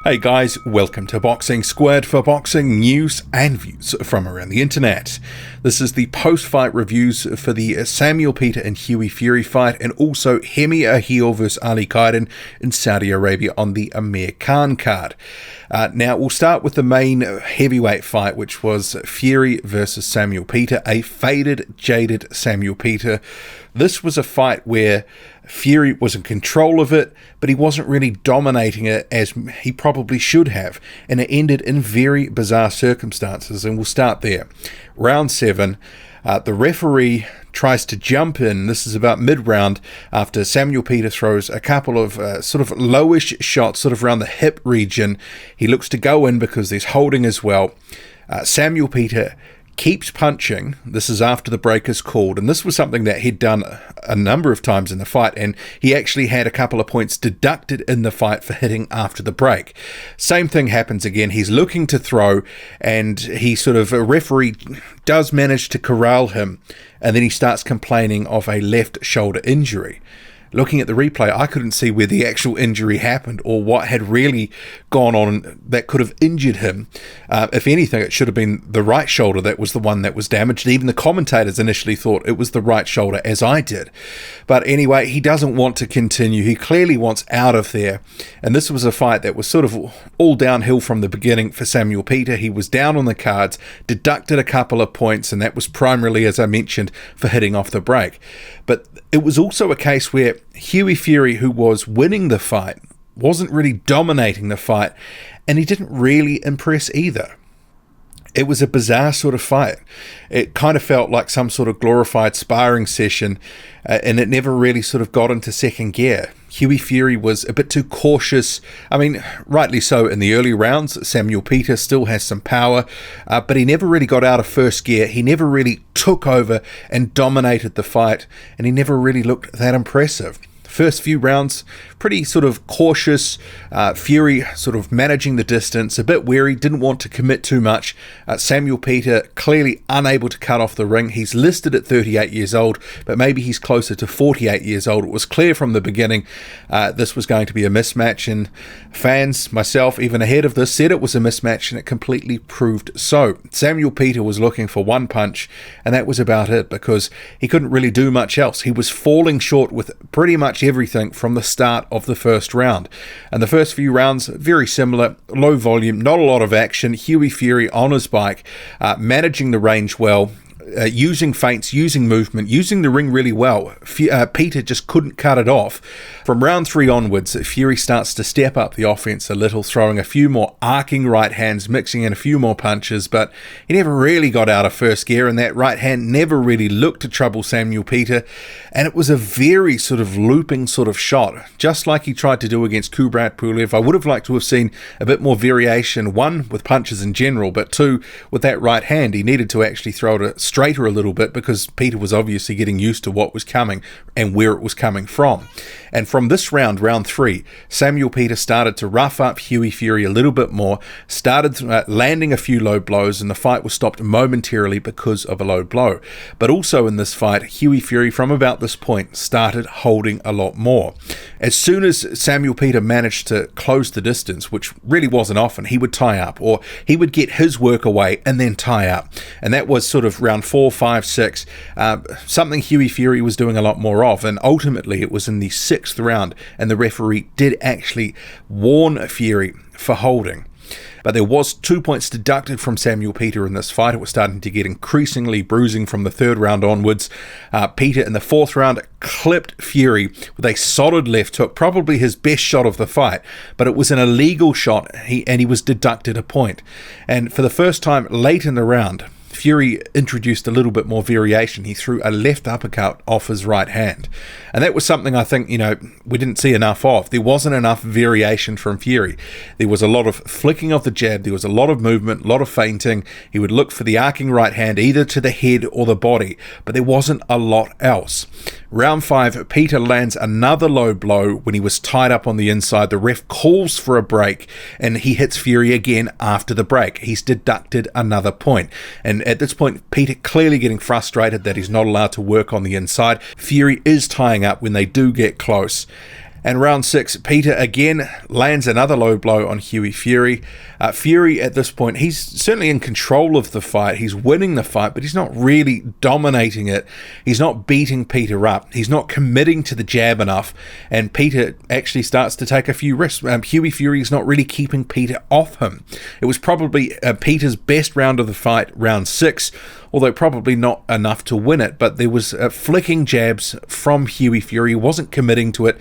Hey guys, welcome to Boxing Squared for boxing news and views from around the internet. This is the post-fight reviews for the Samuel Peter and Hughie Fury fight, and also Hemi Ahio vs Ali Kiyden in Saudi Arabia on the Amir Khan card. Now we'll start with the main heavyweight fight, which was Fury versus Samuel Peter, a faded, jaded Samuel Peter. This was a fight where Fury was in control of it, but he wasn't really dominating it as he probably should have, and it ended in very bizarre circumstances, and we'll start there. Round 7, the referee tries to jump in. This is about mid-round after Samuel Peter throws a couple of sort of lowish shots sort of around the hip region. He looks to go in because there's holding as well. Samuel Peter keeps punching. This is after the break is called, and this was something that he'd done a number of times in the fight, and he actually had a couple of points deducted in the fight for hitting after the break. Same thing happens again. He's looking to throw, and a referee does manage to corral him, and then he starts complaining of a left shoulder injury. Looking at the replay, I couldn't see where the actual injury happened or what had really gone on that could have injured him. If anything, it should have been the right shoulder that was the one that was damaged. Even the commentators initially thought it was the right shoulder, as I did. But anyway, he doesn't want to continue. He clearly wants out of there. And this was a fight that was sort of all downhill from the beginning for Samuel Peter. He was down on the cards, deducted a couple of points, and that was primarily, as I mentioned, for hitting off the break. But it was also a case where Hughie Fury, who was winning the fight, wasn't really dominating the fight, and he didn't really impress either. It was a bizarre sort of fight. It kind of felt like some sort of glorified sparring session, and it never really sort of got into second gear. Hughie Fury was a bit too cautious. I mean, rightly so in the early rounds. Samuel Peter still has some power, but he never really got out of first gear. He never really took over and dominated the fight, and he never really looked that impressive. First few rounds, pretty sort of cautious. Fury sort of managing the distance, a bit wary, didn't want to commit too much. Samuel Peter clearly unable to cut off the ring. He's listed at 38 years old, but maybe he's closer to 48 years old. It was clear from the beginning this was going to be a mismatch, and fans, myself, even ahead of this, said it was a mismatch, and it completely proved so. Samuel Peter was looking for one punch, and that was about it, because he couldn't really do much else. He was falling short with pretty much everything from the start of the first round. And the first few rounds, very similar, low volume, not a lot of action. Hughie Fury on his bike, managing the range well, using feints, using movement, using the ring really well. Peter just couldn't cut it off. From round 3 onwards, Fury starts to step up the offense a little, throwing a few more arcing right hands, mixing in a few more punches, but he never really got out of first gear, and that right hand never really looked to trouble Samuel Peter, and it was a very sort of looping sort of shot, just like he tried to do against Kubrat Pulev. I would have liked to have seen a bit more variation, one, with punches in general, but two, with that right hand. He needed to actually throw it straighter a little bit, because Peter was obviously getting used to what was coming and where it was coming from. And from this round, round 3, Samuel Peter started to rough up Hughie Fury a little bit more, started landing a few low blows, and the fight was stopped momentarily because of a low blow. But also in this fight, Hughie Fury, from about this point, started holding a lot more. As soon as Samuel Peter managed to close the distance, which really wasn't often, he would tie up, or he would get his work away and then tie up. And that was sort of round 4, 5, 6, something Hughie Fury was doing a lot more of, and ultimately it was in the 6th round, and the referee did actually warn Fury for holding. But there was 2 points deducted from Samuel Peter in this fight. It was starting to get increasingly bruising from the 3rd round onwards. Peter in the 4th round clipped Fury with a solid left hook, probably his best shot of the fight, but it was an illegal shot, and he was deducted a point. And for the first time late in the round, Fury introduced a little bit more variation. He threw a left uppercut off his right hand. And that was something I think, we didn't see enough of. There wasn't enough variation from Fury. There was a lot of flicking of the jab. There was a lot of movement, a lot of feinting. He would look for the arcing right hand either to the head or the body, but there wasn't a lot else. Round 5, Peter lands another low blow when he was tied up on the inside. The ref calls for a break, and he hits Fury again after the break. He's deducted another point. And at this point, Peter clearly getting frustrated that he's not allowed to work on the inside. Fury is tying up when they do get close. And round 6, Peter again lands another low blow on Hughie Fury. Fury at this point, he's certainly in control of the fight. He's winning the fight, but he's not really dominating it. He's not beating Peter up. He's not committing to the jab enough. And Peter actually starts to take a few risks. Hughie Fury is not really keeping Peter off him. It was probably Peter's best round of the fight, round 6, although probably not enough to win it, but there was flicking jabs from Hughie Fury. He wasn't committing to it.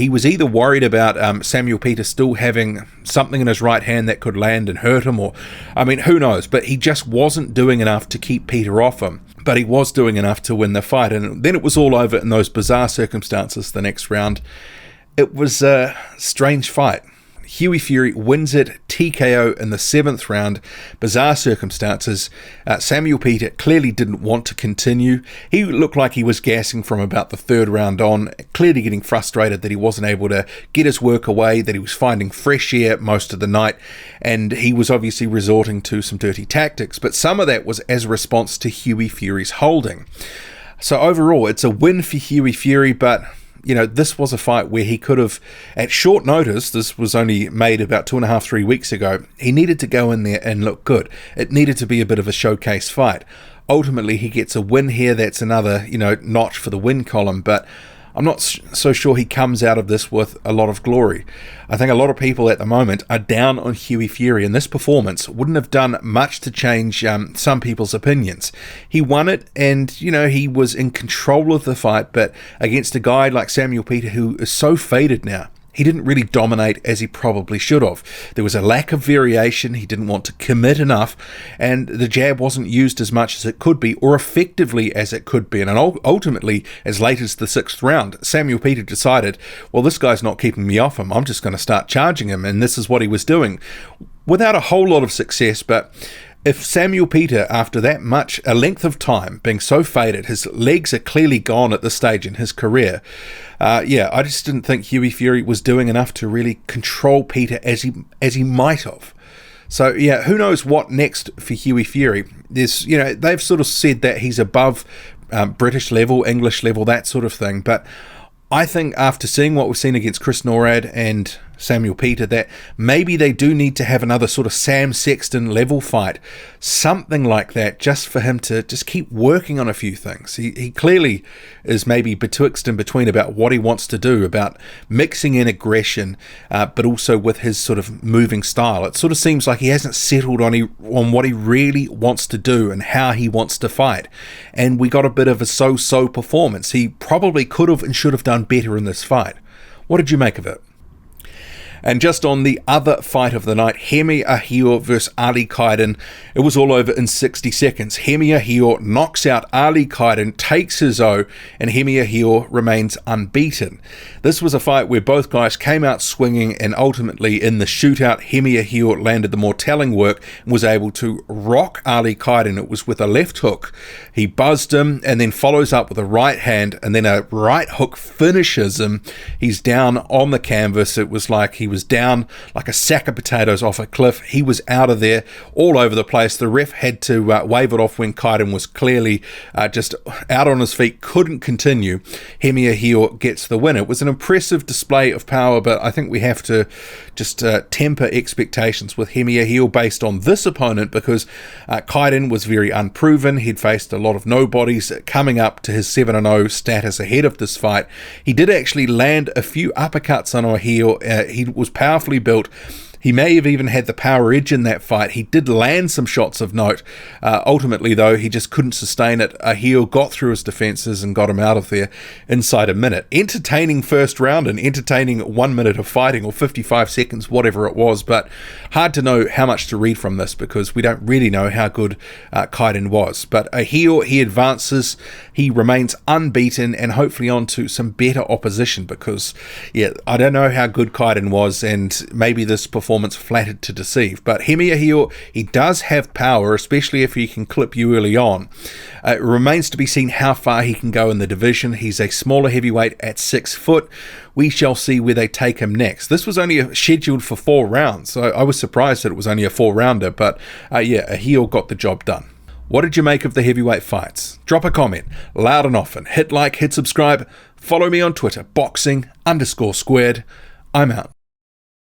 He was either worried about Samuel Peter still having something in his right hand that could land and hurt him, or, I mean, who knows, but he just wasn't doing enough to keep Peter off him. But he was doing enough to win the fight, and then it was all over in those bizarre circumstances the next round. It was a strange fight. Hughie Fury wins it TKO in the 7th round. Bizarre circumstances. Samuel Peter clearly didn't want to continue. He looked like he was gassing from about the 3rd round on, clearly getting frustrated that he wasn't able to get his work away, that he was finding fresh air most of the night, and he was obviously resorting to some dirty tactics. But some of that was as a response to Hughie Fury's holding. So overall, it's a win for Hughie Fury, but you know, this was a fight where he could have, at short notice, this was only made about 2.5, 3 weeks ago, he needed to go in there and look good. It needed to be a bit of a showcase fight. Ultimately, he gets a win here. That's another, notch for the win column, but I'm not so sure he comes out of this with a lot of glory. I think a lot of people at the moment are down on Hughie Fury, and this performance wouldn't have done much to change some people's opinions. He won it, and, he was in control of the fight, but against a guy like Samuel Peter, who is so faded now, he didn't really dominate as he probably should have. There was a lack of variation. He didn't want to commit enough, and the jab wasn't used as much as it could be, or effectively as it could be. And ultimately, as late as the 6th round, Samuel Peter decided, well, this guy's not keeping me off him. I'm just going to start charging him, and this is what he was doing. Without a whole lot of success, but if Samuel Peter, after that much, a length of time, being so faded, his legs are clearly gone at this stage in his career, I just didn't think Hughie Fury was doing enough to really control Peter as he might have. So, who knows what next for Hughie Fury. There's, they've sort of said that he's above British level, English level, that sort of thing, but I think after seeing what we've seen against Chris Norrad and Samuel Peter, that maybe they do need to have another sort of Sam Sexton level fight, something like that, just for him to just keep working on a few things. He clearly is maybe betwixt and between about what he wants to do, about mixing in aggression, but also with his sort of moving style. It sort of seems like he hasn't settled on what he really wants to do and how he wants to fight. And we got a bit of a so-so performance. He probably could have and should have done better in this fight. What did you make of it? And just on the other fight of the night, Hemi Ahio versus Ali Kiyden, it was all over in 60 seconds. Hemi Ahio knocks out Ali Kiyden, takes his O, and Hemi Ahio remains unbeaten. This was a fight where both guys came out swinging, and ultimately in the shootout, Hemi Ahio landed the more telling work and was able to rock Ali Kiyden. It was with a left hook. He buzzed him and then follows up with a right hand, and then a right hook finishes him. He's down on the canvas. It was like he was down like a sack of potatoes off a cliff. He was out of there, all over the place. The ref had to wave it off when Kiyden was clearly just out on his feet, couldn't continue. Hemi Ahio gets the win. It was an impressive display of power, but I think we have to just temper expectations with Hemi Ahio based on this opponent, because Kiyden was very unproven. He'd faced a lot of nobodies coming up to his 7-0 status ahead of this fight. He did actually land a few uppercuts on Ahio. He was powerfully built. He may have even had the power edge in that fight. He did land some shots of note. Ultimately, though, he just couldn't sustain it. Ahio got through his defenses and got him out of there inside a minute. Entertaining first round and entertaining 1 minute of fighting, or 55 seconds, whatever it was, but hard to know how much to read from this because we don't really know how good Kiyden was. But Ahio, he advances, he remains unbeaten, and hopefully on to some better opposition because, I don't know how good Kiyden was, and maybe this performance flattered to deceive. But Hemi Ahio, he does have power, especially if he can clip you early on. It remains to be seen how far he can go in the division. He's a smaller heavyweight at 6 foot. We shall see where they take him next. This was only scheduled for 4 rounds, so I was surprised that it was only a 4-rounder, but Ahio got the job done. What did you make of the heavyweight fights? Drop a comment, loud and often. Hit like, hit subscribe. Follow me on Twitter, boxing_squared. I'm out.